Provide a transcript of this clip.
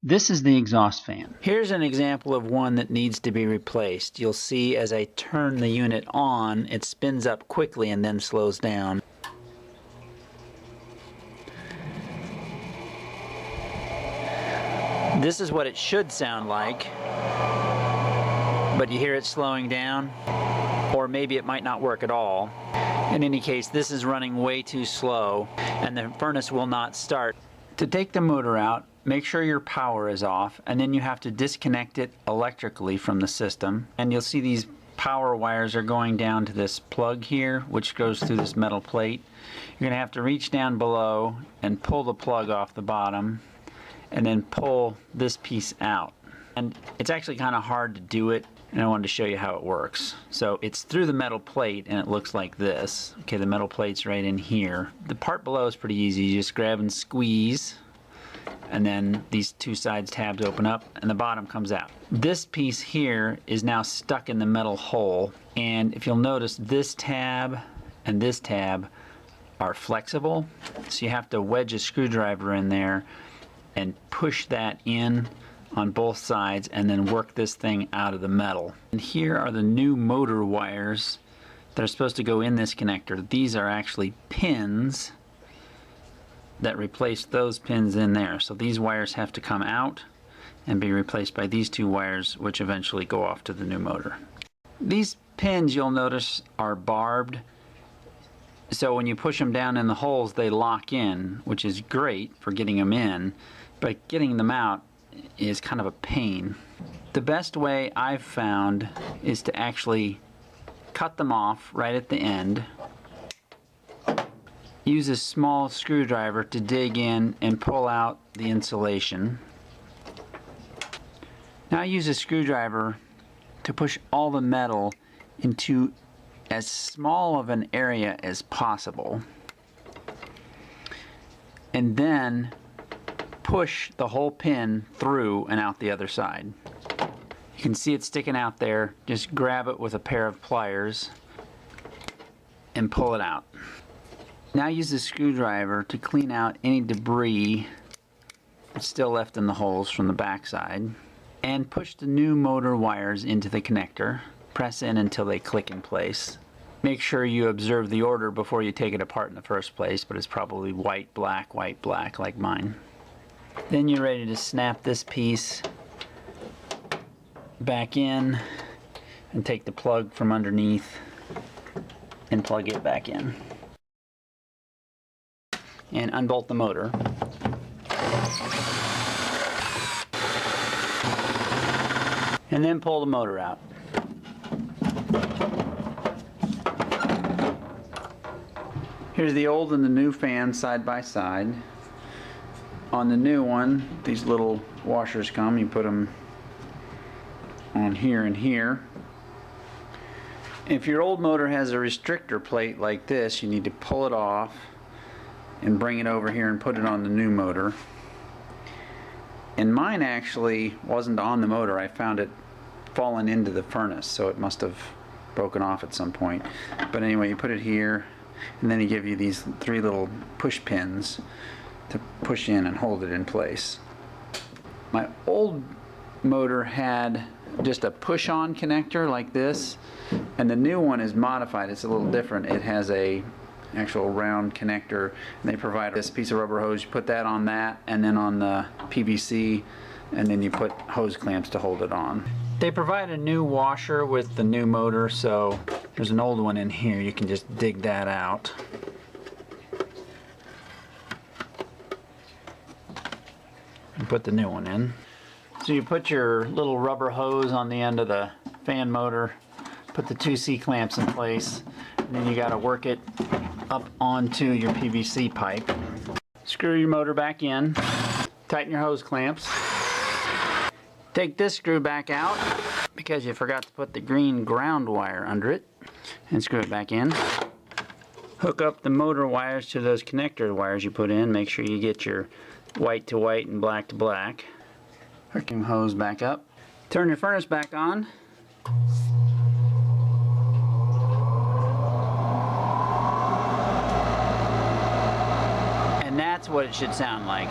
This is the exhaust fan. Here's an example of one that needs to be replaced. You'll see as I turn the unit on, it spins up quickly and then slows down. This is what it should sound like, but you hear it slowing down, or maybe it might not work at all. In any case, this is running way too slow and the furnace will not start. To take the motor out, make sure your power is off, and then you have to disconnect it electrically from the system. And you'll see these power wires are going down to this plug here, which goes through this metal plate. You're going to have to reach down below and pull the plug off the bottom, and then pull this piece out. And it's actually kind of hard to do it, and I wanted to show you how it works. So it's through the metal plate, and it looks like this. Okay, the metal plate's right in here. The part below is pretty easy. You just grab and squeeze, and then these two sides tabs open up, and the bottom comes out. This piece here is now stuck in the metal hole, and if you'll notice, this tab and this tab are flexible, so you have to wedge a screwdriver in there and push that in on both sides and then work this thing out of the metal. And here are the new motor wires that are supposed to go in this connector. These are actually pins that replace those pins in there. So these wires have to come out and be replaced by these two wires, which eventually go off to the new motor. These pins, you'll notice, are barbed. So when you push them down in the holes, they lock in, which is great for getting them in, but getting them out is kind of a pain. The best way I've found is to actually cut them off right at the end. Use a small screwdriver to dig in and pull out the insulation. Now use a screwdriver to push all the metal into as small of an area as possible. And then push the whole pin through and out the other side. You can see it sticking out there. Just grab it with a pair of pliers and pull it out. Now use the screwdriver to clean out any debris that's still left in the holes from the back side, and push the new motor wires into the connector. Press in until they click in place. Make sure you observe the order before you take it apart in the first place, but it's probably white, black like mine. Then you're ready to snap this piece back in and take the plug from underneath and plug it back in. And unbolt the motor. And then pull the motor out. Here's the old and the new fan side by side. On the new one, these little washers come. You put them on here and here. If your old motor has a restrictor plate like this, you need to pull it off and bring it over here and put it on the new motor. And mine actually wasn't on the motor. I found it fallen into the furnace, so it must have broken off at some point. But anyway, you put it here, and then they give you these three little push pins to push in and hold it in place. My old motor had just a push-on connector like this, and the new one is modified. It's a little different. It has a actual round connector, and they provide this piece of rubber hose. You put that on that, and then on the PVC, and then you put hose clamps to hold it on. They provide a new washer with the new motor, so there's an old one in here. You can just dig that out. And put the new one in. So you put your little rubber hose on the end of the fan motor, put the two C-clamps in place, and then you got to work it up onto your PVC pipe. Screw your motor back in, tighten your hose clamps. Take this screw back out because you forgot to put the green ground wire under it, and screw it back in. Hook up the motor wires to those connector wires you put in. Make sure you get your white to white and black to black. Hook your hose back up. Turn your furnace back on. And that's what it should sound like.